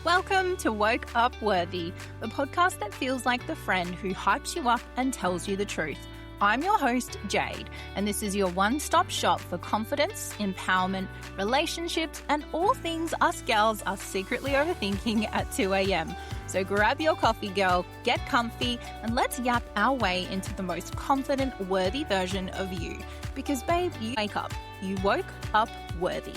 Welcome to Woke Up Worthy, the podcast that feels like the friend who hypes you up and tells you the truth. I'm your host, Jade, and this is your one-stop shop for confidence, empowerment, relationships, and all things us gals are secretly overthinking at 2 a.m. So grab your coffee, girl, get comfy, and let's yap our way into the most confident, worthy version of you. Because, babe, you wake up. You woke up worthy.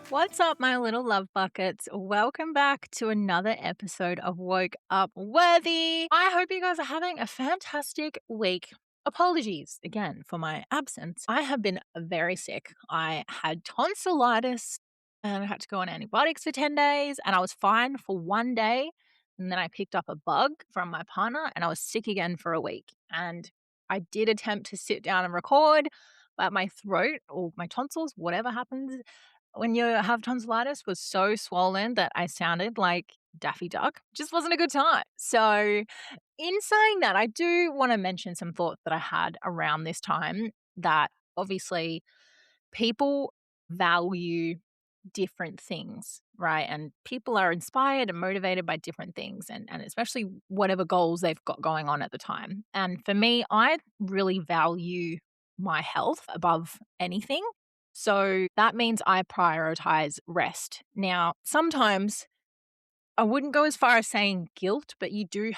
What's up, my little love buckets? Welcome back to another episode of Woke Up Worthy. I hope you guys are having a fantastic week. Apologies again for my absence. I have been very sick. I had tonsillitis and I had to go on antibiotics for 10 days and I was fine for one day. And then I picked up a bug from my partner and I was sick again for a week. And I did attempt to sit down and record, but my throat or my tonsils, whatever happens when you have tonsillitis, was so swollen that I sounded like Daffy Duck. Just wasn't a good time. So in saying that, I do want to mention some thoughts that I had around this time that obviously people value different things, right? And people are inspired and motivated by different things and especially whatever goals they've got going on at the time. And for me, I really value my health above anything. So that means I prioritize rest. Now, sometimes I wouldn't go as far as saying guilt, but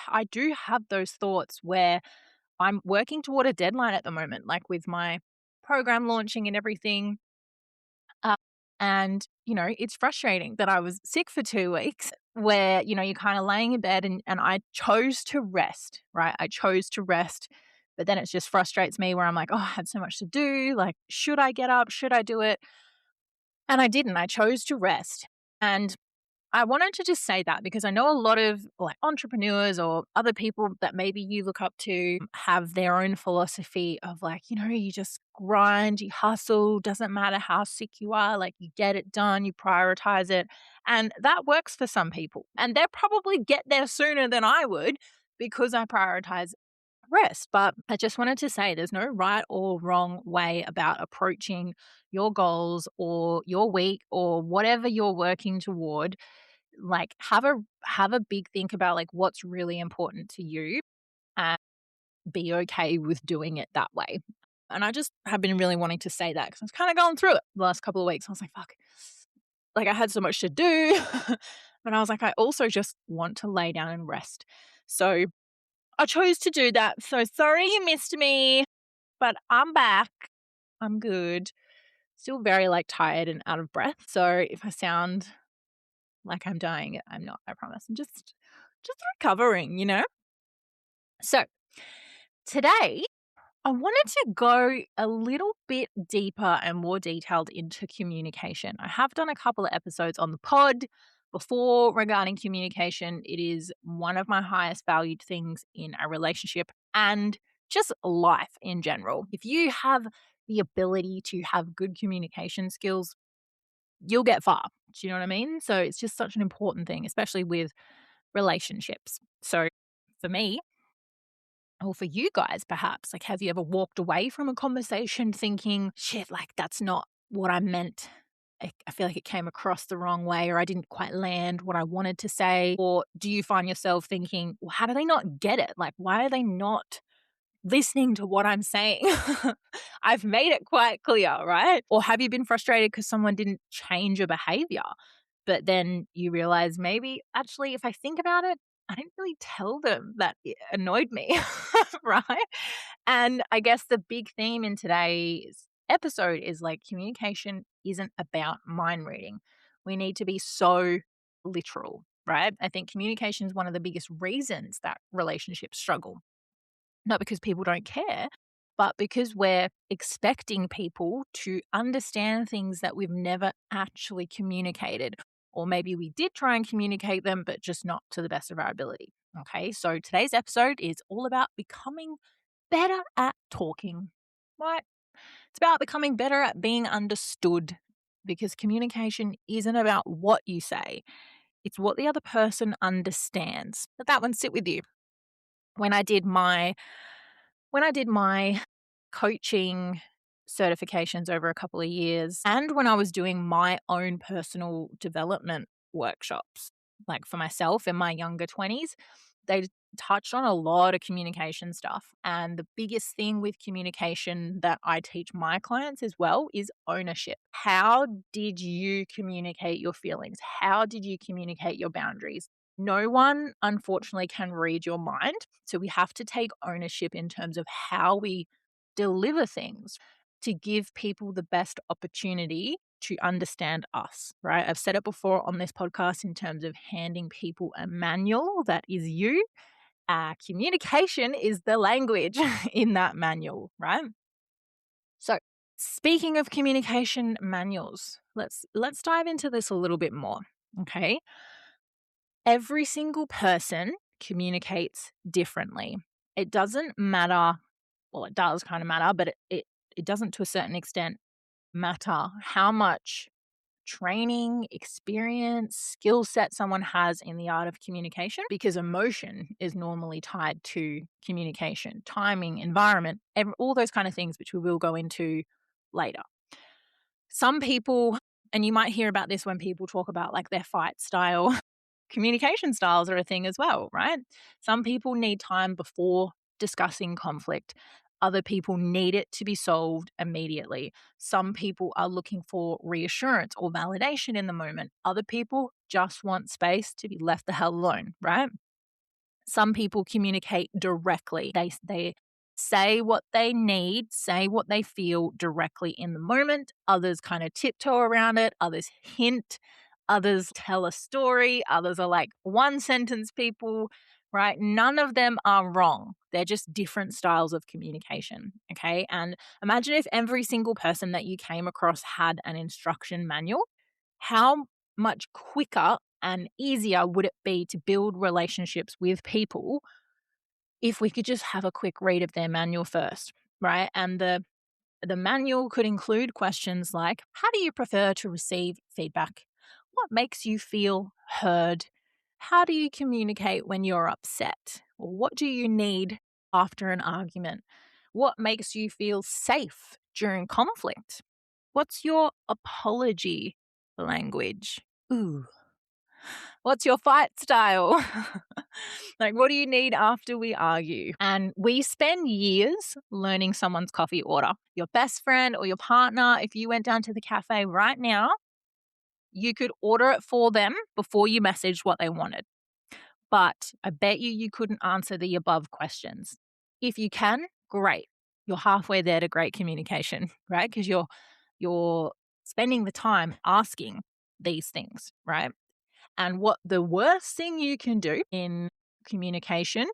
I do have those thoughts where I'm working toward a deadline at the moment, like with my program launching and everything. Uh, and it's frustrating that I was sick for 2 weeks where, you're kind of laying in bed and I chose to rest, right? I chose to rest. But then it just frustrates me where I'm like, oh, I had so much to do. Like, should I get up? Should I do it? And I didn't. I chose to rest. And I wanted to just say that because I know a lot of like entrepreneurs or other people that maybe you look up to have their own philosophy of like, you just grind, you hustle, doesn't matter how sick you are, like you get it done, you prioritize it. And that works for some people. And they'll probably get there sooner than I would because I prioritize rest. But I just wanted to say there's no right or wrong way about approaching your goals or your week or whatever you're working toward. Like have a big think about like what's really important to you and be okay with doing it that way. And I just have been really wanting to say that because I was kind of going through it the last couple of weeks. I was like, fuck, like I had so much to do. But I was like, I also just want to lay down and rest. So I chose to do that. So sorry you missed me, but I'm back. I'm good. Still very like tired and out of breath. So if I sound like I'm dying, I'm not, I promise. I'm just recovering. So today I wanted to go a little bit deeper and more detailed into communication. I have done a couple of episodes on the pod before regarding communication. It is one of my highest valued things in a relationship and just life in general. If you have the ability to have good communication skills, you'll get far. Do you know what I mean? So it's just such an important thing, especially with relationships. So for me, or for you guys, perhaps, like, have you ever walked away from a conversation thinking, shit, like, that's not what I meant? I feel like it came across the wrong way, or I didn't quite land what I wanted to say. Or do you find yourself thinking, well, how do they not get it? Like, why are they not listening to what I'm saying? I've made it quite clear, right? Or have you been frustrated because someone didn't change your behavior? But then you realize maybe actually, if I think about it, I didn't really tell them that it annoyed me, right? And I guess the big theme in today's episode is like communication isn't about mind reading. We need to be so literal, right? I think communication is one of the biggest reasons that relationships struggle. Not because people don't care, but because we're expecting people to understand things that we've never actually communicated. Or maybe we did try and communicate them, but just not to the best of our ability. Okay, so today's episode is all about becoming better at talking, right? It's about becoming better at being understood because communication isn't about what you say, it's what the other person understands. Let that one sit with you. When I did my coaching certifications over a couple of years and when I was doing my own personal development workshops, like for myself in my younger 20s, they touched on a lot of communication stuff. And the biggest thing with communication that I teach my clients as well is ownership. How did you communicate your feelings? How did you communicate your boundaries? No one, unfortunately, can read your mind. So we have to take ownership in terms of how we deliver things to give people the best opportunity to understand us, right? I've said it before on this podcast in terms of handing people a manual that is you. Communication is the language in that manual, right? So, speaking of communication manuals, let's dive into this a little bit more. Okay, every single person communicates differently. It doesn't matter. Well, it does kind of matter, but it doesn't to a certain extent matter how much training, experience, skill set someone has in the art of communication, because emotion is normally tied to communication, timing, environment, all those kind of things, which we will go into later. Some people, and you might hear about this when people talk about like their fight style, communication styles are a thing as well, right? Some people need time before discussing conflict. Other people need it to be solved immediately. Some people are looking for reassurance or validation in the moment. Other people just want space to be left the hell alone, right? Some people communicate directly. They say what they need, say what they feel directly in the moment. Others kind of tiptoe around it. Others hint. Others tell a story. Others are like one sentence people, right? None of them are wrong. They're just different styles of communication. Okay. And imagine if every single person that you came across had an instruction manual. How much quicker and easier would it be to build relationships with people if we could just have a quick read of their manual first, right? And the manual could include questions like, how do you prefer to receive feedback? What makes you feel heard? How do you communicate when you're upset? Or what do you need after an argument? What makes you feel safe during conflict? What's your apology language? Ooh. What's your fight style? Like, what do you need after we argue? And we spend years learning someone's coffee order. Your best friend or your partner, if you went down to the cafe right now, you could order it for them before you messaged what they wanted. But I bet you couldn't answer the above questions. If you can, great. You're halfway there to great communication, right? Because you're spending the time asking these things, right? And what the worst thing you can do in communication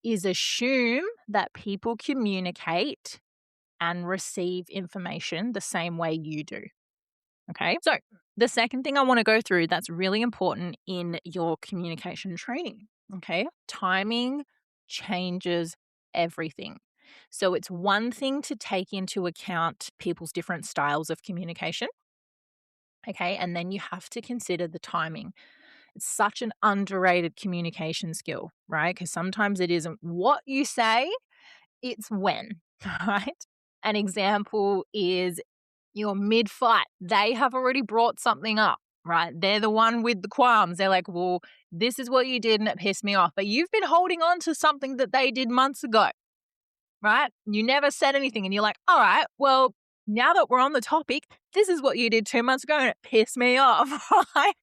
is assume that people communicate and receive information the same way you do. Okay. So, the second thing I want to go through that's really important in your communication training. Okay. Timing changes everything. So, it's one thing to take into account people's different styles of communication. Okay. And then you have to consider the timing. It's such an underrated communication skill, right? Because sometimes it isn't what you say, it's when, right? An example is you're mid fight. They have already brought something up, right? They're the one with the qualms. They're like, well, this is what you did and it pissed me off. But you've been holding on to something that they did months ago, right? You never said anything. And you're like, all right, well, now that we're on the topic, this is what you did 2 months ago and it pissed me off, right?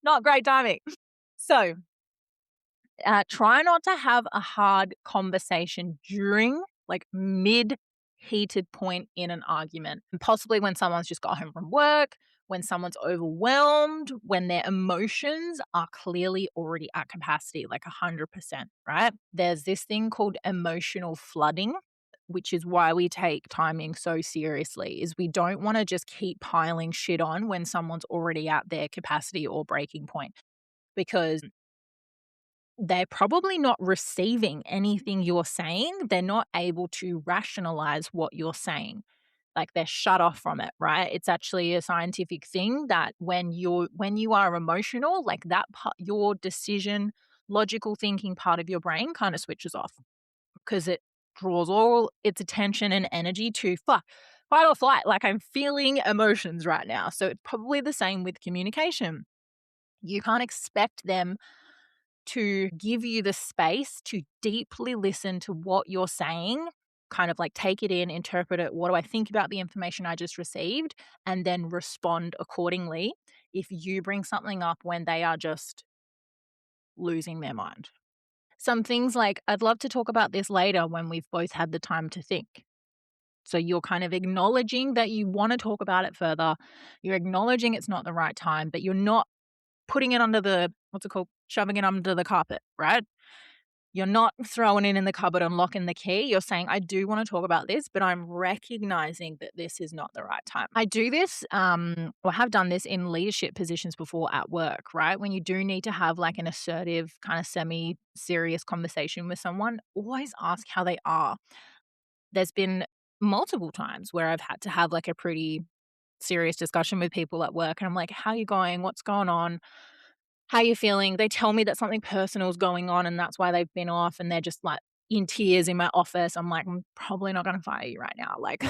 Not great timing. So, try not to have a hard conversation during like mid heated point in an argument, and possibly when someone's just got home from work, when someone's overwhelmed, when their emotions are clearly already at capacity, like 100%, right? There's this thing called emotional flooding, which is why we take timing so seriously, is we don't want to just keep piling shit on when someone's already at their capacity or breaking point, because they're probably not receiving anything you're saying. They're not able to rationalize what you're saying. Like, they're shut off from it, right? It's actually a scientific thing that when you are emotional, like that part, your decision, logical thinking part of your brain kind of switches off because it draws all its attention and energy to fight or flight. Like, I'm feeling emotions right now. So it's probably the same with communication. You can't expect them to give you the space to deeply listen to what you're saying, kind of like take it in, interpret it. What do I think about the information I just received? And then respond accordingly if you bring something up when they are just losing their mind. Some things like, I'd love to talk about this later when we've both had the time to think. So you're kind of acknowledging that you want to talk about it further. You're acknowledging it's not the right time, but you're not putting it under the, what's it called? Shoving it under the carpet, right? You're not throwing it in the cupboard and locking the key. You're saying, I do want to talk about this, but I'm recognizing that this is not the right time. I do this, or have done this in leadership positions before at work, right? When you do need to have like an assertive, kind of semi-serious conversation with someone, always ask how they are. There's been multiple times where I've had to have like a pretty serious discussion with people at work, and I'm like, how are you going? What's going on? How you feeling? They tell me that something personal is going on and that's why they've been off, and they're just like in tears in my office. I'm like, I'm probably not going to fire you right now. Like,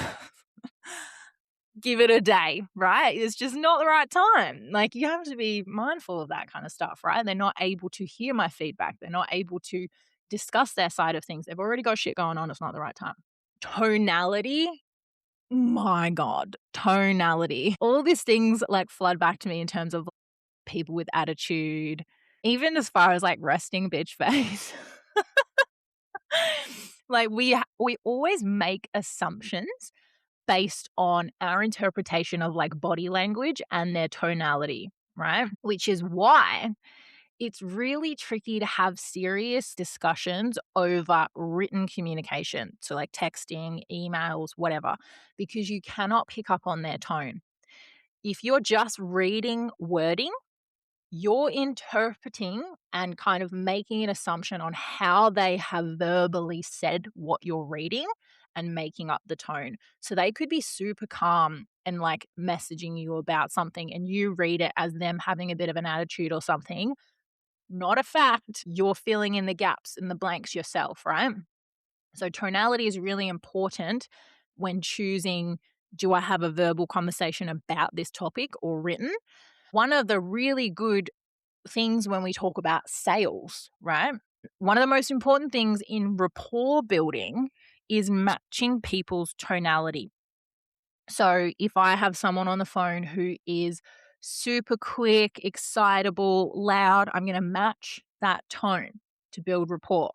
give it a day, right? It's just not the right time. Like, you have to be mindful of that kind of stuff, right? They're not able to hear my feedback. They're not able to discuss their side of things. They've already got shit going on. It's not the right time. Tonality. My God, tonality. All these things like flood back to me in terms of people with attitude, even as far as like resting bitch face. Like we always make assumptions based on our interpretation of like body language and their tonality, right? Which is why it's really tricky to have serious discussions over written communication. So like texting, emails, whatever, because you cannot pick up on their tone. If you're just reading wording, you're interpreting and kind of making an assumption on how they have verbally said what you're reading and making up the tone. So they could be super calm and like messaging you about something, and you read it as them having a bit of an attitude or something. Not a fact. You're filling in the gaps and the blanks yourself, right? So tonality is really important when choosing, do I have a verbal conversation about this topic or written? One of the really good things when we talk about sales, right? One of the most important things in rapport building is matching people's tonality. So if I have someone on the phone who is super quick, excitable, loud, I'm going to match that tone to build rapport.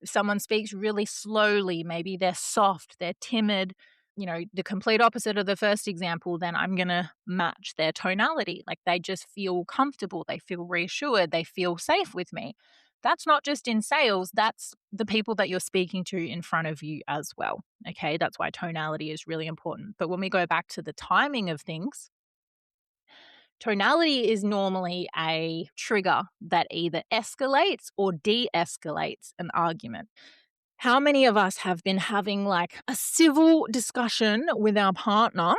If someone speaks really slowly, maybe they're soft, they're timid, the complete opposite of the first example, then I'm going to match their tonality. Like they just feel comfortable, they feel reassured, they feel safe with me. That's not just in sales, that's the people that you're speaking to in front of you as well. Okay, that's why tonality is really important. But when we go back to the timing of things, tonality is normally a trigger that either escalates or de escalates an argument. How many of us have been having like a civil discussion with our partner?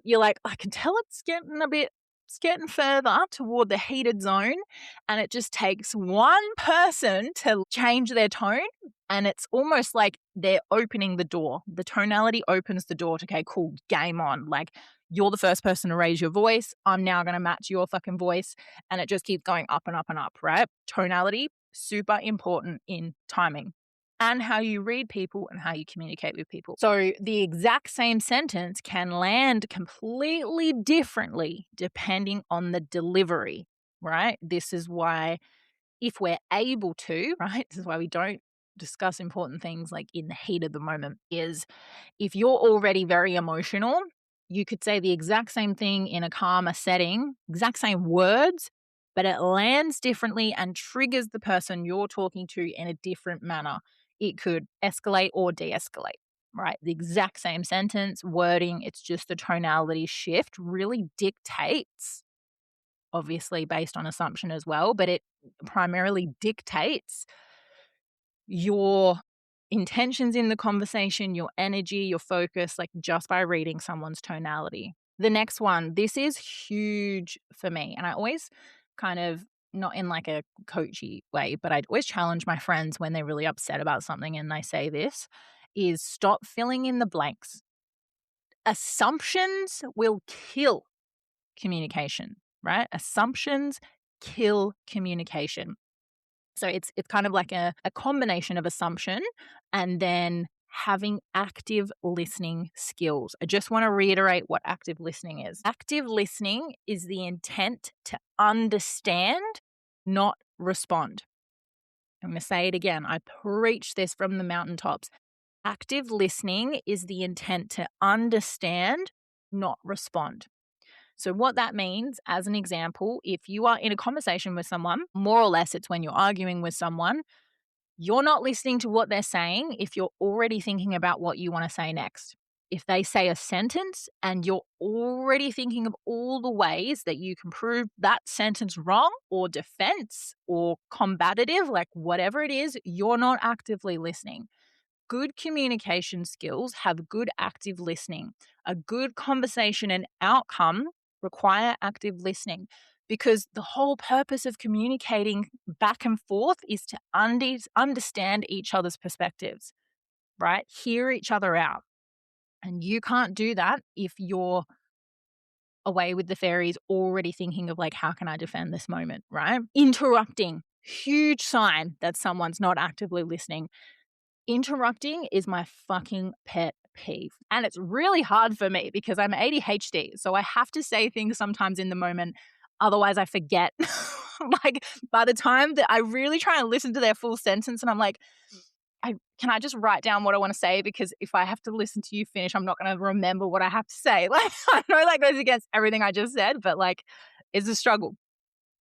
You're like, I can tell it's getting further toward the heated zone. And it just takes one person to change their tone. And it's almost like they're opening the door. The tonality opens the door to, okay, cool, game on. Like, you're the first person to raise your voice. I'm now going to match your fucking voice. And it just keeps going up and up and up, right? Tonality, super important in timing and how you read people and how you communicate with people. So the exact same sentence can land completely differently depending on the delivery, right? This is why if we're able to, right, this is why we don't discuss important things like in the heat of the moment, is if you're already very emotional, you could say the exact same thing in a calmer setting, exact same words, but it lands differently and triggers the person you're talking to in a different manner. It could escalate or de-escalate, right? The exact same sentence, wording, it's just the tonality shift really dictates, obviously based on assumption as well, but it primarily dictates your intentions in the conversation, your energy, your focus, like just by reading someone's tonality. The next one, this is huge for me. And I always kind of, not in like a coachy way, but I'd always challenge my friends when they're really upset about something and they say this, is stop filling in the blanks. Assumptions will kill communication, right? Assumptions kill communication. So it's kind of like a combination of assumption and then having active listening skills. I just want to reiterate what active listening is. Active listening is the intent to understand, not respond. I'm going to say it again. I preach this from the mountaintops. Active listening is the intent to understand, not respond. So what that means, as an example, if you are in a conversation with someone, more or less it's when you're arguing with someone, you're not listening to what they're saying if you're already thinking about what you want to say next. If they say a sentence and you're already thinking of all the ways that you can prove that sentence wrong or defense or combative, like whatever it is, you're not actively listening. Good communication skills have good active listening. A good conversation and outcome require active listening because the whole purpose of communicating back and forth is to understand each other's perspectives, right? Hear each other out. And you can't do that if you're away with the fairies already thinking of like, how can I defend this moment, right? Interrupting, huge sign that someone's not actively listening. Interrupting is my fucking pet peeve. And it's really hard for me because I'm ADHD. So I have to say things sometimes in the moment. Otherwise, I forget. Like by the time that I really try and listen to their full sentence and I'm like, can I just write down what I want to say? Because if I have to listen to you finish, I'm not going to remember what I have to say. Like, I know that goes against everything I just said, but like, it's a struggle.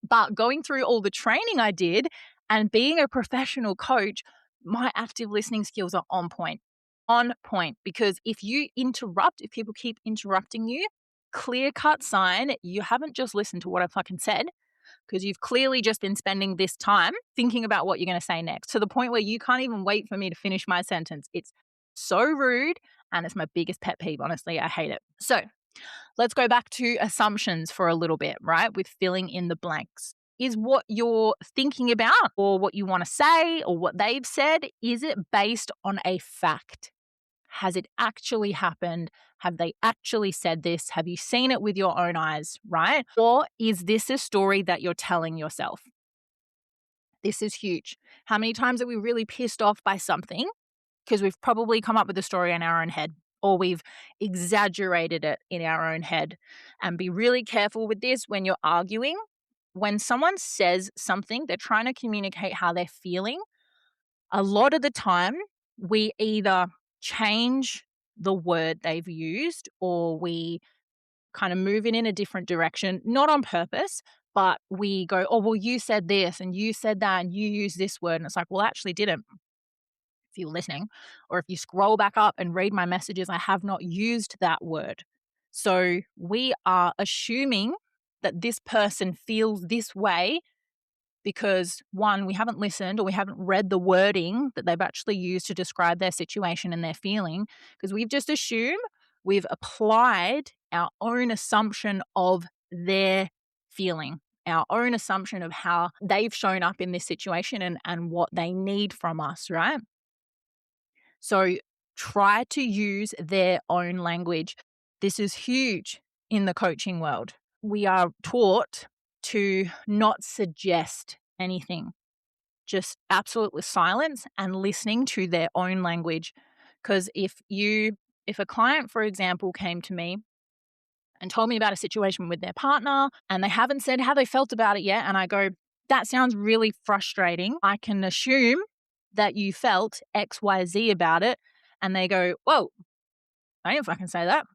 But going through all the training I did and being a professional coach, my active listening skills are on point. On point. Because if you interrupt, if people keep interrupting you, clear cut sign, you haven't just listened to what I fucking said, because you've clearly just been spending this time thinking about what you're going to say next to the point where you can't even wait for me to finish my sentence. It's so rude and it's my biggest pet peeve. Honestly, I hate it. So let's go back to assumptions for a little bit, right? With filling in the blanks. Is what you're thinking about or what you want to say or what they've said, is it based on a fact? Has it actually happened? Have they actually said this? Have you seen it with your own eyes, right? Or is this a story that you're telling yourself? This is huge. How many times are we really pissed off by something because we've probably come up with a story in our own head or we've exaggerated it in our own head? And be really careful with this when you're arguing. When someone says something, they're trying to communicate how they're feeling. A lot of the time, we either change the word they've used or we kind of move it in a different direction, not on purpose, but we go, oh, well, you said this and you said that and you used this word. And it's like, well, I actually didn't. If you're listening, or if you scroll back up and read my messages, I have not used that word. So we are assuming that this person feels this way because one, we haven't listened or we haven't read the wording that they've actually used to describe their situation and their feeling, because we've just assumed, we've applied our own assumption of their feeling, our own assumption of how they've shown up in this situation and what they need from us, right? So try to use their own language. This is huge in the coaching world. We are taught to not suggest anything, just absolutely silence and listening to their own language. Because if a client, for example, came to me and told me about a situation with their partner and they haven't said how they felt about it yet, and I go, that sounds really frustrating, I can assume that you felt XYZ about it. And they go, whoa, I didn't fucking say that.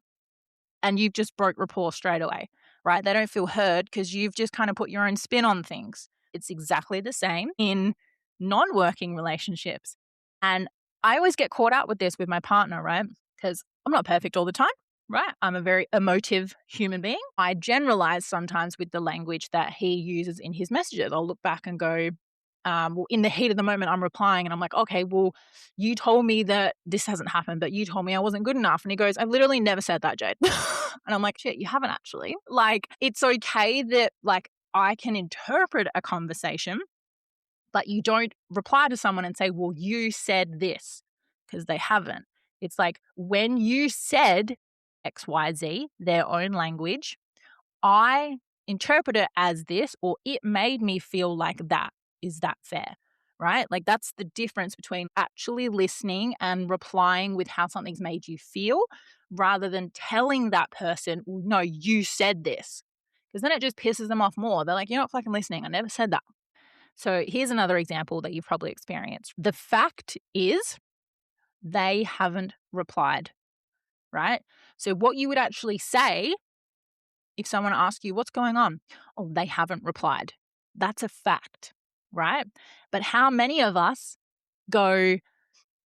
And you've just broke rapport straight away, right? They don't feel heard because you've just kind of put your own spin on things. It's exactly the same in non-working relationships. And I always get caught out with this with my partner, right? Because I'm not perfect all the time, right? I'm a very emotive human being. I generalize sometimes with the language that he uses in his messages. I'll look back and go, well, in the heat of the moment, I'm replying and I'm like, okay, well, you told me that this hasn't happened, but you told me I wasn't good enough. And he goes, I've literally never said that, Jade. And I'm like, shit, you haven't actually. Like, it's okay that like I can interpret a conversation, but you don't reply to someone and say, well, you said this, because they haven't. It's like when you said XYZ, their own language, I interpret it as this, or it made me feel like that. Is that fair? Right? Like that's the difference between actually listening and replying with how something's made you feel rather than telling that person, no, you said this. Because then it just pisses them off more. They're like, you're not fucking listening. I never said that. So here's another example that you've probably experienced. The fact is they haven't replied, right? So what you would actually say if someone asks you, what's going on? Oh, they haven't replied. That's a fact, right? But how many of us go,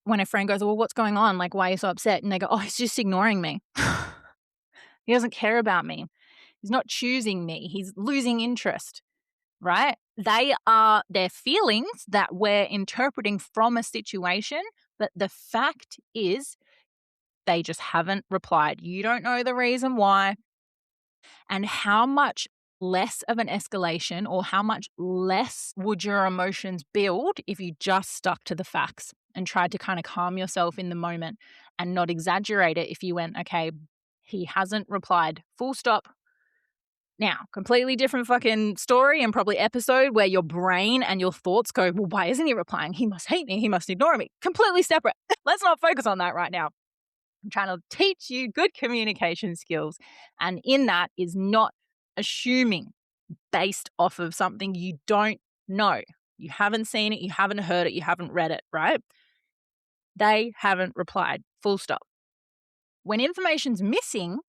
when a friend goes, well, what's going on? Like, why are you so upset? And they go, oh, he's just ignoring me. He doesn't care about me. He's not choosing me. He's losing interest, right? They are their feelings that we're interpreting from a situation, but the fact is they just haven't replied. You don't know the reason why. And how much less of an escalation or how much less would your emotions build if you just stuck to the facts and tried to kind of calm yourself in the moment and not exaggerate it if you went, okay, he hasn't replied, full stop. Now, completely different fucking story and probably episode where your brain and your thoughts go, well, why isn't he replying? He must hate me. He must ignore me. Completely separate. Let's not focus on that right now. I'm trying to teach you good communication skills. And in that is not assuming based off of something you don't know. You haven't seen it, you haven't heard it, you haven't read it, right? They haven't replied, full stop. When information's missing,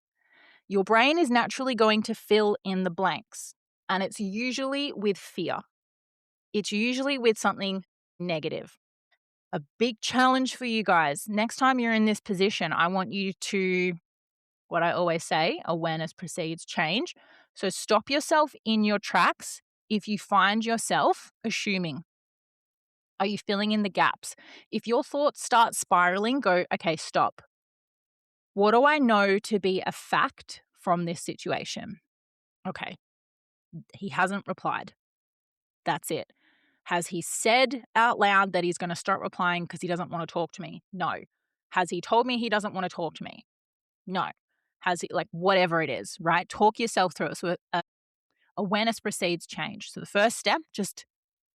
your brain is naturally going to fill in the blanks. And it's usually with fear. It's usually with something negative. A big challenge for you guys. Next time you're in this position, I want you to, what I always say, awareness precedes change. So stop yourself in your tracks if you find yourself assuming. Are you filling in the gaps? If your thoughts start spiraling, go, okay, stop. What do I know to be a fact from this situation? Okay, he hasn't replied. That's it. Has he said out loud that he's going to start replying because he doesn't want to talk to me? No. Has he told me he doesn't want to talk to me? No. Has he, like, whatever it is, right? Talk yourself through it. So awareness precedes change. So the first step, just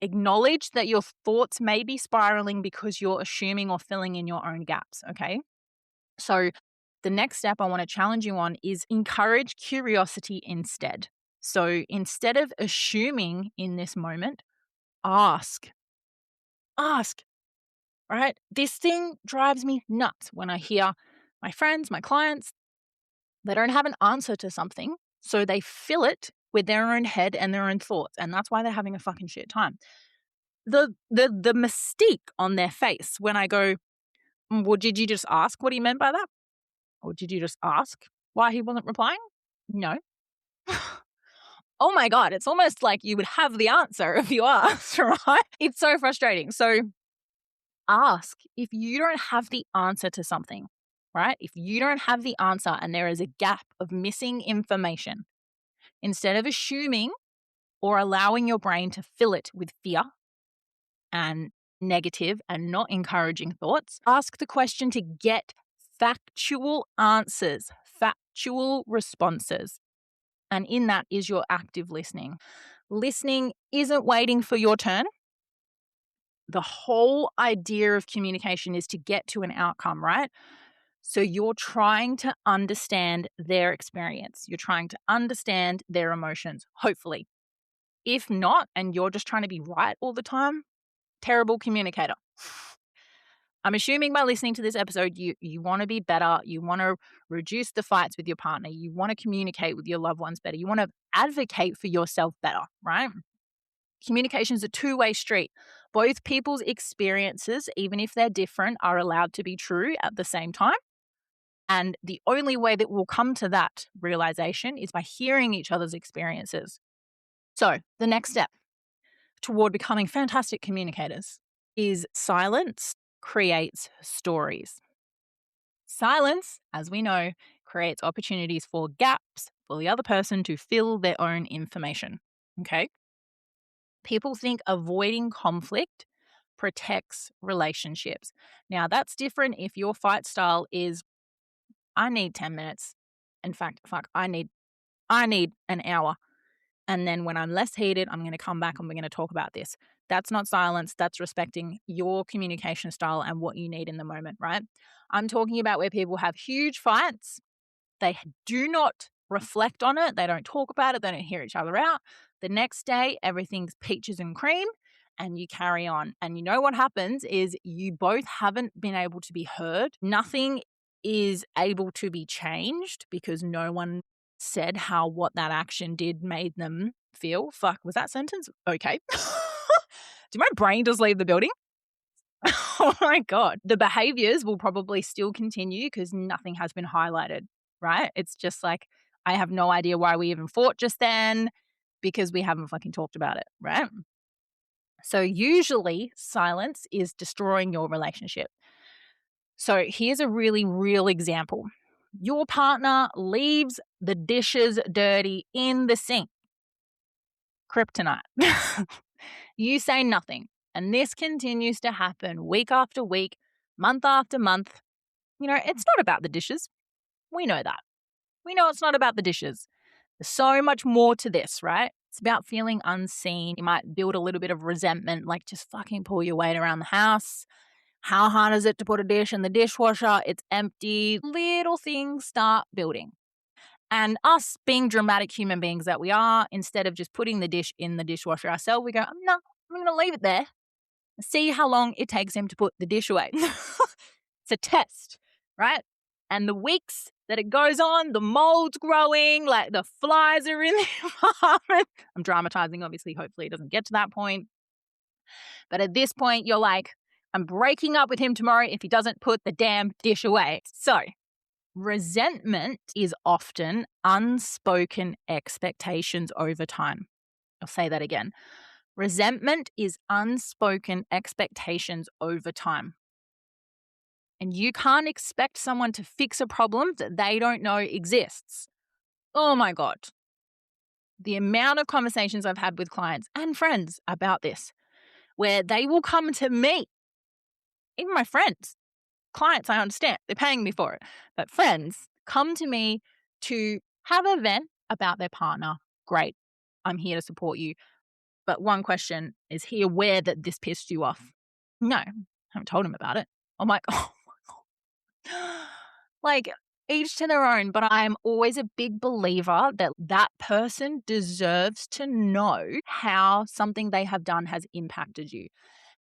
acknowledge that your thoughts may be spiraling because you're assuming or filling in your own gaps, okay? So the next step I want to challenge you on is encourage curiosity instead. So instead of assuming in this moment, ask, right? This thing drives me nuts when I hear my friends, my clients, they don't have an answer to something, so they fill it with their own head and their own thoughts, and that's why they're having a fucking shit time. The mystique on their face when I go, well, did you just ask what he meant by that? Or did you just ask why he wasn't replying? No. Oh my God, it's almost like you would have the answer if you asked, right? It's so frustrating. So ask if you don't have the answer to something, right? If you don't have the answer and there is a gap of missing information, instead of assuming or allowing your brain to fill it with fear and negative and not encouraging thoughts, ask the question to get factual answers, factual responses. And in that is your active listening. Listening isn't waiting for your turn. The whole idea of communication is to get to an outcome, right? So you're trying to understand their experience. You're trying to understand their emotions, hopefully. If not, and you're just trying to be right all the time, terrible communicator. I'm assuming by listening to this episode, you want to be better. You want to reduce the fights with your partner. You want to communicate with your loved ones better. You want to advocate for yourself better, right? Communication is a two-way street. Both people's experiences, even if they're different, are allowed to be true at the same time. And the only way that we'll come to that realization is by hearing each other's experiences. So the next step toward becoming fantastic communicators is silence creates stories. Silence, as we know, creates opportunities for gaps for the other person to fill their own information. Okay? People think avoiding conflict protects relationships. Now, that's different if your fight style is, I need 10 minutes. In fact, I need an hour. And then when I'm less heated, I'm going to come back and we're going to talk about this. That's not silence. That's respecting your communication style and what you need in the moment, right? I'm talking about where people have huge fights. They do not reflect on it. They don't talk about it. They don't hear each other out. The next day, everything's peaches and cream and you carry on. And you know what happens is you both haven't been able to be heard. Nothing is able to be changed because no one said how what that action did made them feel. Fuck, was that sentence? Okay. Did my brain just leave the building? Oh my God. The behaviors will probably still continue because nothing has been highlighted, right? It's just like, I have no idea why we even fought just then because we haven't fucking talked about it, right? So usually silence is destroying your relationship. So here's a really real example. Your partner leaves the dishes dirty in the sink. Kryptonite. You say nothing. And this continues to happen week after week, month after month. You know, it's not about the dishes. We know that. We know it's not about the dishes. There's so much more to this, right? It's about feeling unseen. You might build a little bit of resentment, like just fucking pull your weight around the house. How hard is it to put a dish in the dishwasher? It's empty. Little things start building. And us being dramatic human beings that we are, instead of just putting the dish in the dishwasher ourselves, we go, no, I'm going to leave it there. See how long it takes him to put the dish away. It's a test, right? And the weeks that it goes on, the mold's growing, like the flies are in the apartment. I'm dramatizing, obviously. Hopefully it doesn't get to that point. But at this point, you're like, I'm breaking up with him tomorrow if he doesn't put the damn dish away. So resentment is often unspoken expectations over time. I'll say that again. Resentment is unspoken expectations over time. And you can't expect someone to fix a problem that they don't know exists. Oh my God. The amount of conversations I've had with clients and friends about this, where they will come to me, even my friends, clients, I understand, they're paying me for it, but friends come to me to have a vent about their partner. Great. I'm here to support you. But one question, is he aware that this pissed you off? No, I haven't told him about it. I'm like, oh my God. Like, each to their own, but I'm always a big believer that that person deserves to know how something they have done has impacted you.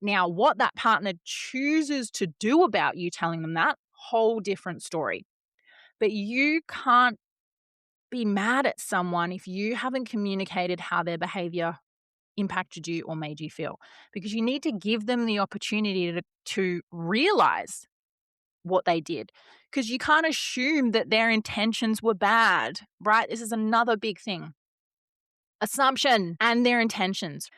Now, what that partner chooses to do about you telling them that, whole different story. But you can't be mad at someone if you haven't communicated how their behavior impacted you or made you feel, because you need to give them the opportunity to realize what they did, because you can't assume that their intentions were bad, right? This is another big thing. Assumption and their intentions.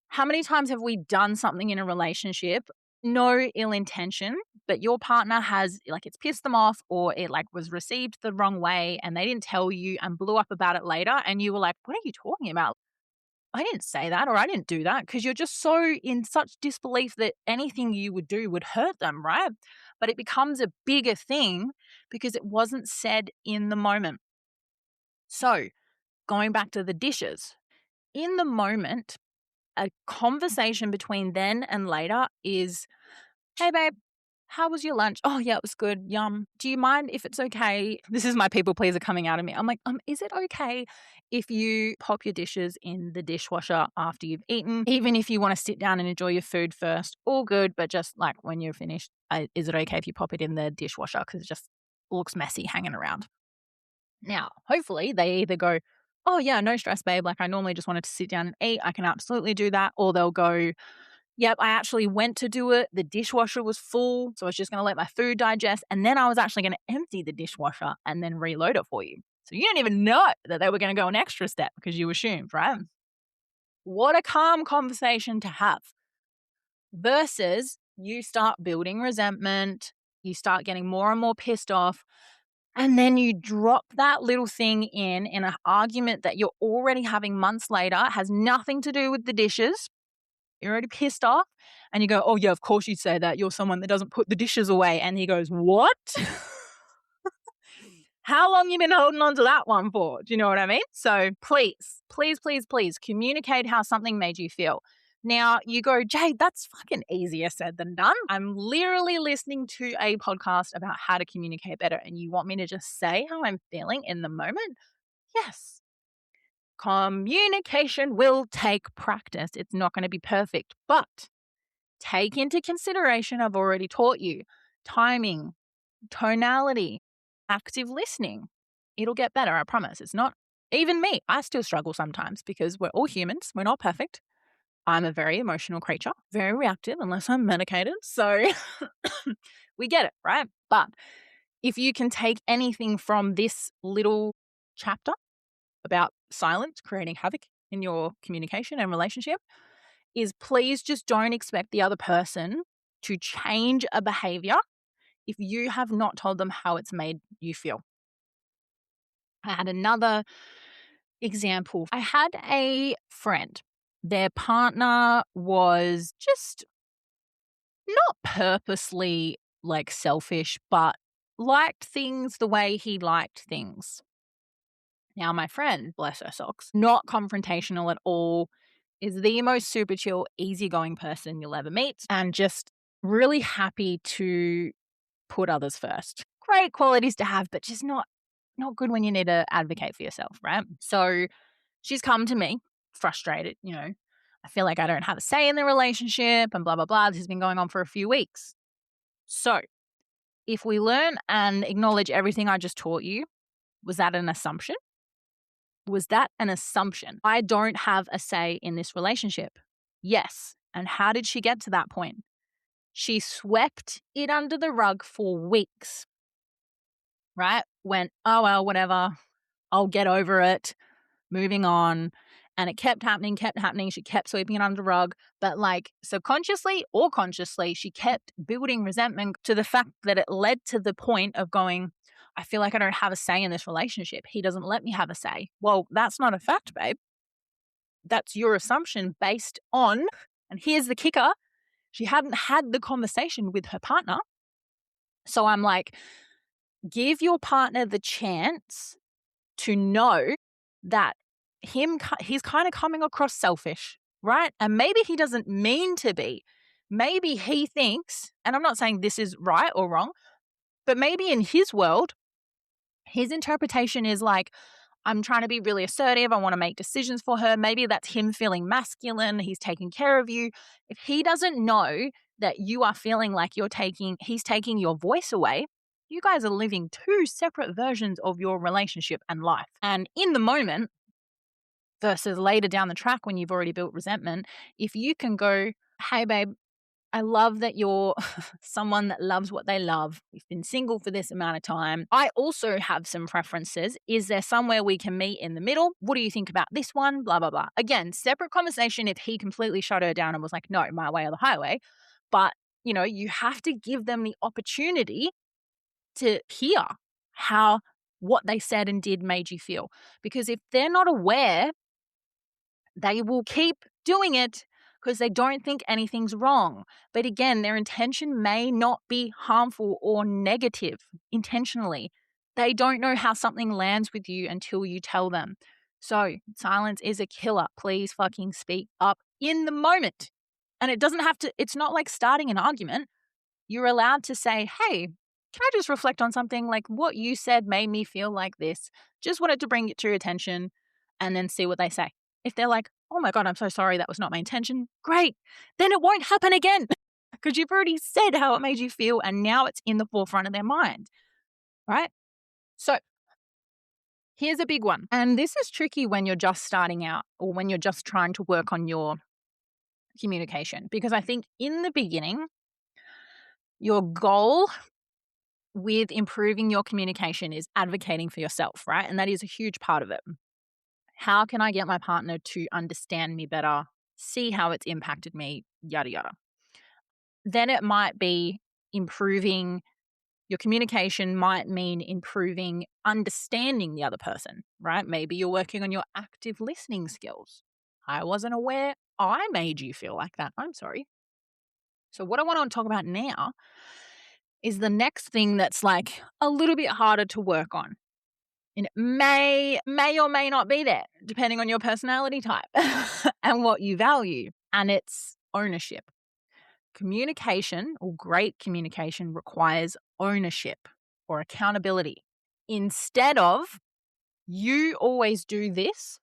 How many times have we done something in a relationship, no ill intention, but your partner has, like, it's pissed them off or it like was received the wrong way and they didn't tell you and blew up about it later and you were like, what are you talking about? I didn't say that or I didn't do that, because you're just so in such disbelief that anything you would do would hurt them, right? But it becomes a bigger thing because it wasn't said in the moment. So going back to the dishes, in the moment, a conversation between then and later is, hey, babe, how was your lunch? Oh, yeah, it was good. Yum. Do you mind if it's okay? This is my people pleaser coming out of me. I'm like, is it okay if you pop your dishes in the dishwasher after you've eaten? Even if you want to sit down and enjoy your food first, all good. But just like when you're finished, is it okay if you pop it in the dishwasher? Because it just looks messy hanging around. Now, hopefully they either go, oh, yeah, no stress, babe. Like, I normally just wanted to sit down and eat. I can absolutely do that. Or they'll go, yep, I actually went to do it. The dishwasher was full, so I was just going to let my food digest. And then I was actually going to empty the dishwasher and then reload it for you. So you didn't even know that they were going to go an extra step because you assumed, right? What a calm conversation to have. Versus you start building resentment, you start getting more and more pissed off, and then you drop that little thing in an argument that you're already having months later, has nothing to do with the dishes. You're already pissed off. And you go, oh, yeah, of course you'd say that. You're someone that doesn't put the dishes away. And he goes, what? How long you been holding on to that one for? Do you know what I mean? So please, please, please, please communicate how something made you feel. Now you go, Jade, that's fucking easier said than done. I'm literally listening to a podcast about how to communicate better, and you want me to just say how I'm feeling in the moment? Yes. Communication will take practice. It's not going to be perfect, but take into consideration, I've already taught you, timing, tonality, active listening. It'll get better, I promise. It's not even me. I still struggle sometimes because we're all humans. We're not perfect. I'm a very emotional creature, very reactive unless I'm medicated. So we get it, right? But if you can take anything from this little chapter about silence creating havoc in your communication and relationship, is please just don't expect the other person to change a behavior if you have not told them how it's made you feel. I had another example. I had a friend. Their partner was just not purposely like selfish, but liked things the way he liked things. Now, my friend, bless her socks, not confrontational at all, is the most super chill, easygoing person you'll ever meet, and just really happy to put others first. Great qualities to have, but just not good when you need to advocate for yourself, right? So she's come to me frustrated, I feel like I don't have a say in the relationship and blah, blah, blah. This has been going on for a few weeks. So if we learn and acknowledge everything I just taught you, was that an assumption? Was that an assumption? I don't have a say in this relationship. Yes. And how did she get to that point? She swept it under the rug for weeks, right? Went, oh, well, whatever. I'll get over it. Moving on. And it kept happening. She kept sweeping it under the rug. But like subconsciously or consciously, she kept building resentment to the fact that it led to the point of going, I feel like I don't have a say in this relationship. He doesn't let me have a say. Well, that's not a fact, babe. That's your assumption based on, and here's the kicker, she hadn't had the conversation with her partner. So I'm like, give your partner the chance to know that he's kind of coming across selfish, right? And maybe he doesn't mean to be. Maybe he thinks, and I'm not saying this is right or wrong, but maybe in his world, his interpretation is like, I'm trying to be really assertive. I want to make decisions for her. Maybe that's him feeling masculine. He's taking care of you. If he doesn't know that you are feeling like he's taking your voice away, you guys are living two separate versions of your relationship and life. And in the moment versus later down the track when you've already built resentment, if you can go, hey, babe, I love that you're someone that loves what they love. We've been single for this amount of time. I also have some preferences. Is there somewhere we can meet in the middle? What do you think about this one? Blah, blah, blah. Again, separate conversation if he completely shut her down and was like, no, my way or the highway. But, you have to give them the opportunity to hear what they said and did made you feel. Because if they're not aware, they will keep doing it because they don't think anything's wrong. But again, their intention may not be harmful or negative intentionally. They don't know how something lands with you until you tell them. So silence is a killer. Please fucking speak up in the moment. And it's not like starting an argument. You're allowed to say, hey, can I just reflect on something? Like what you said made me feel like this. Just wanted to bring it to your attention and then see what they say. If they're like, oh my God, I'm so sorry, that was not my intention, great. Then it won't happen again because you've already said how it made you feel and now it's in the forefront of their mind, right? So here's a big one. And this is tricky when you're just starting out or when you're just trying to work on your communication, because I think in the beginning, your goal with improving your communication is advocating for yourself, right? And that is a huge part of it. How can I get my partner to understand me better, see how it's impacted me, yada, yada. Then it might be improving your communication, might mean improving understanding the other person, right? Maybe you're working on your active listening skills. I wasn't aware I made you feel like that. I'm sorry. So what I want to talk about now is the next thing that's like a little bit harder to work on. And it may or may not be there, depending on your personality type and what you value. And it's ownership. Communication, or great communication, requires ownership or accountability. Instead of, you always do this,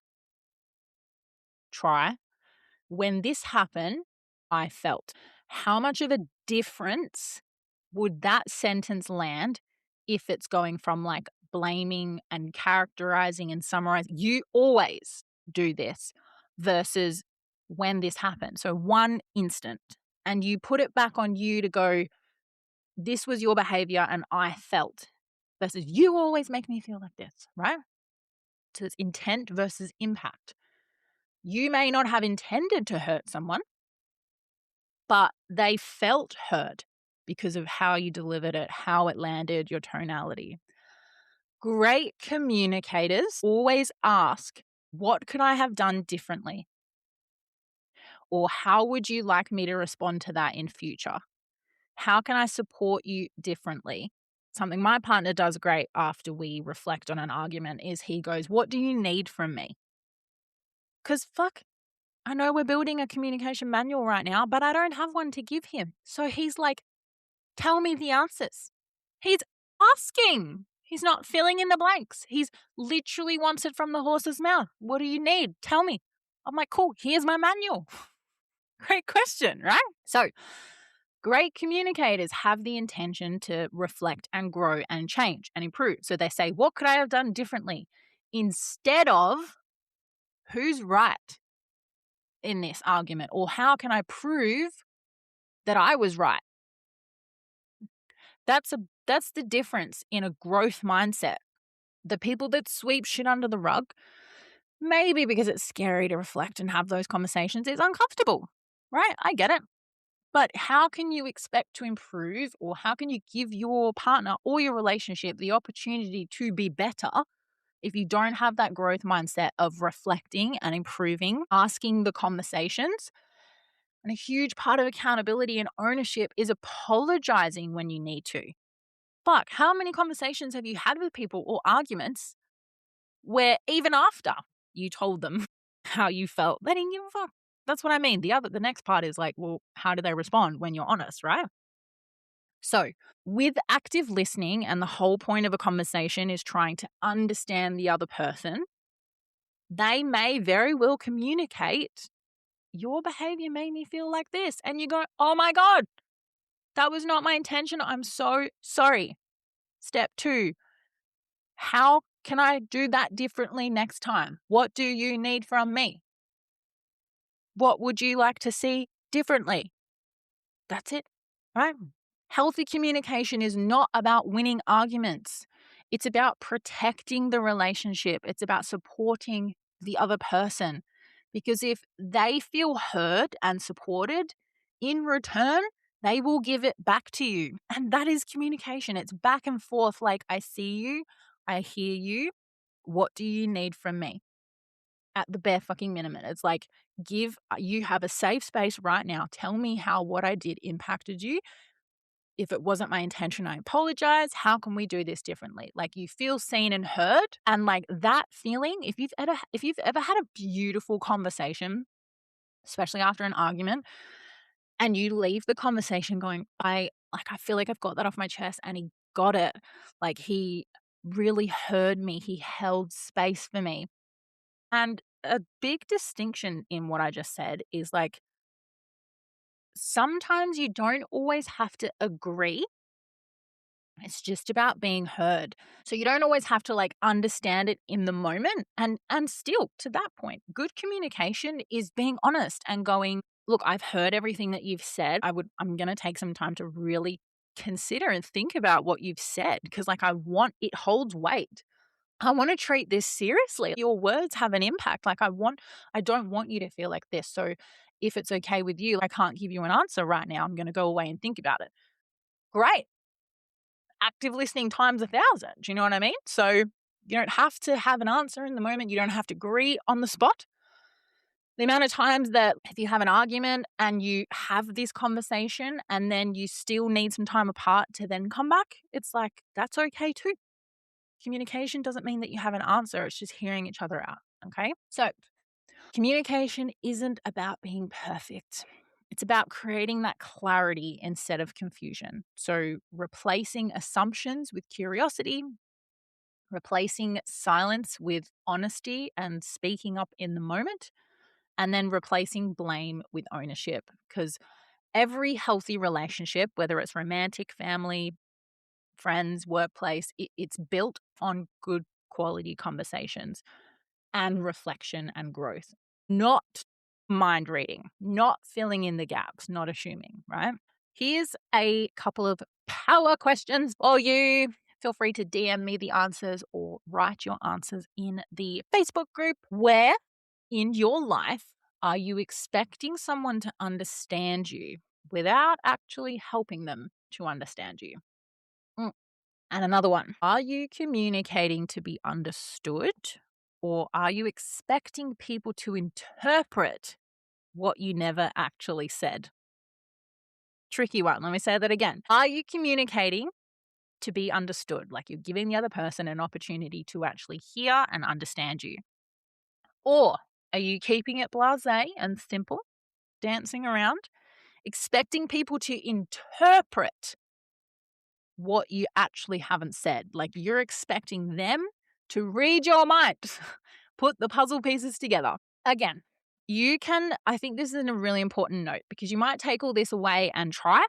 try, when this happened, I felt. How much of a difference would that sentence land if it's going from like blaming and characterizing and summarizing? You always do this versus when this happened. So one instant, and you put it back on you to go, this was your behavior and I felt, versus you always make me feel like this, right? So it's intent versus impact. You may not have intended to hurt someone, but they felt hurt because of how you delivered it, how it landed, your tonality. Great communicators always ask, what could I have done differently? Or how would you like me to respond to that in future? How can I support you differently? Something my partner does great after we reflect on an argument is he goes, what do you need from me? Because fuck, I know we're building a communication manual right now, but I don't have one to give him. So he's like, tell me the answers. He's asking. He's not filling in the blanks. He's literally wants it from the horse's mouth. What do you need? Tell me. I'm like, cool, here's my manual. Great question, right? So great communicators have the intention to reflect and grow and change and improve. So they say, what could I have done differently? Instead of, who's right in this argument? Or how can I prove that I was right? That's the difference in a growth mindset. The people that sweep shit under the rug, maybe because it's scary to reflect and have those conversations, it's uncomfortable, right? I get it. But how can you expect to improve, or how can you give your partner or your relationship the opportunity to be better if you don't have that growth mindset of reflecting and improving, asking the conversations? And a huge part of accountability and ownership is apologizing when you need to. Fuck, how many conversations have you had with people or arguments where even after you told them how you felt, they didn't give a fuck? That's what I mean. The next part is like, well, how do they respond when you're honest, right? So with active listening, and the whole point of a conversation is trying to understand the other person, they may very well communicate, your behavior made me feel like this. And you go, oh my God, that was not my intention. I'm so sorry. Step 2, how can I do that differently next time? What do you need from me? What would you like to see differently? That's it, right? Healthy communication is not about winning arguments. It's about protecting the relationship. It's about supporting the other person. Because if they feel heard and supported, in return, they will give it back to you. And that is communication. It's back and forth, like, I see you, I hear you. What do you need from me? At the bare fucking minimum. It's like, you have a safe space right now. Tell me how what I did impacted you. If it wasn't my intention, I apologize. How can we do this differently? Like, you feel seen and heard. And like that feeling, if you've ever had a beautiful conversation, especially after an argument, and you leave the conversation going, I feel like I've got that off my chest, and he got it. Like, he really heard me. He held space for me. And a big distinction in what I just said is like, sometimes you don't always have to agree. It's just about being heard. So you don't always have to like understand it in the moment. And still, to that point, good communication is being honest and going, look, I've heard everything that you've said. I'm going to take some time to really consider and think about what you've said, because like it holds weight. I want to treat this seriously. Your words have an impact. Like, I don't want you to feel like this. So if it's okay with you, I can't give you an answer right now. I'm going to go away and think about it. Great. Active listening times 1,000. Do you know what I mean? So you don't have to have an answer in the moment. You don't have to agree on the spot. The amount of times that if you have an argument and you have this conversation and then you still need some time apart to then come back, it's like, that's okay too. Communication doesn't mean that you have an answer. It's just hearing each other out. Okay. So communication isn't about being perfect. It's about creating that clarity instead of confusion. So replacing assumptions with curiosity, replacing silence with honesty and speaking up in the moment, and then replacing blame with ownership. Because every healthy relationship, whether it's romantic, family, friends, workplace, it's built on good quality conversations and reflection and growth, not mind reading, not filling in the gaps, not assuming, right? Here's a couple of power questions for you. Feel free to DM me the answers or write your answers in the Facebook group. Where in your life are you expecting someone to understand you without actually helping them to understand you? And another one, are you communicating to be understood, or are you expecting people to interpret what you never actually said? Tricky one. Let me say that again. Are you communicating to be understood, like you're giving the other person an opportunity to actually hear and understand you? Or are you keeping it blasé and simple, dancing around, expecting people to interpret what you actually haven't said? Like you're expecting them to read your mind, put the puzzle pieces together. Again, I think this is a really important note because you might take all this away and try,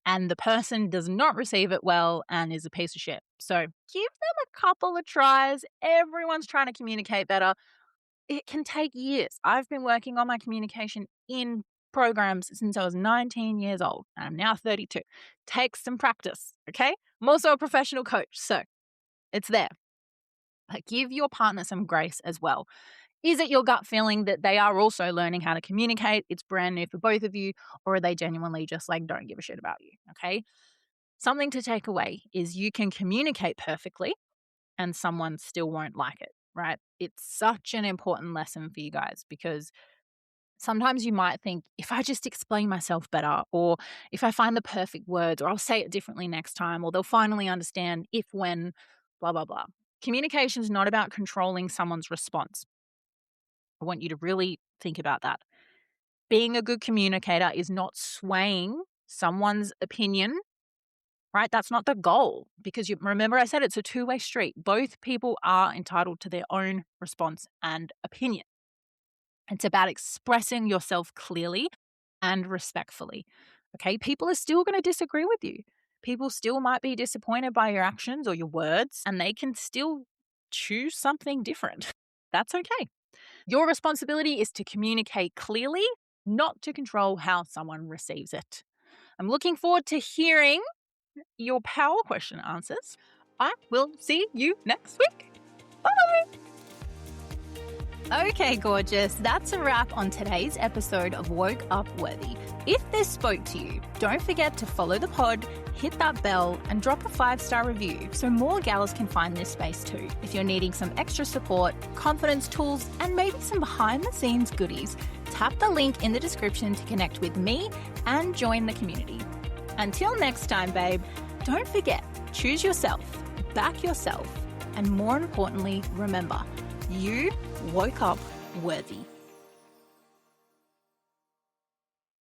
and the person does not receive it well and is a piece of shit. So give them a couple of tries. Everyone's trying to communicate better. It can take years. I've been working on my communication in programs since I was 19 years old. And I'm now 32. Takes some practice, okay? I'm also a professional coach, so it's there. But give your partner some grace as well. Is it your gut feeling that they are also learning how to communicate? It's brand new for both of you, or are they genuinely just like don't give a shit about you, okay? Something to take away is you can communicate perfectly and someone still won't like it, right? It's such an important lesson for you guys because sometimes you might think, if I just explain myself better, or if I find the perfect words, or I'll say it differently next time, or they'll finally understand if, when, blah, blah, blah. Communication is not about controlling someone's response. I want you to really think about that. Being a good communicator is not swaying someone's opinion, right? That's not the goal because remember I said it's a two-way street. Both people are entitled to their own response and opinion. It's about expressing yourself clearly and respectfully. Okay, people are still going to disagree with you. People still might be disappointed by your actions or your words, and they can still choose something different. That's okay. Your responsibility is to communicate clearly, not to control how someone receives it. I'm looking forward to hearing your power question answers. I will see you next week. Bye. Okay, gorgeous. That's a wrap on today's episode of Woke Up Worthy. If this spoke to you, don't forget to follow the pod, hit that bell, and drop a 5-star review so more gals can find this space too. If you're needing some extra support, confidence tools, and maybe some behind-the-scenes goodies, tap the link in the description to connect with me and join the community. Until next time, babe, don't forget, choose yourself, back yourself, and more importantly, remember, you woke up worthy.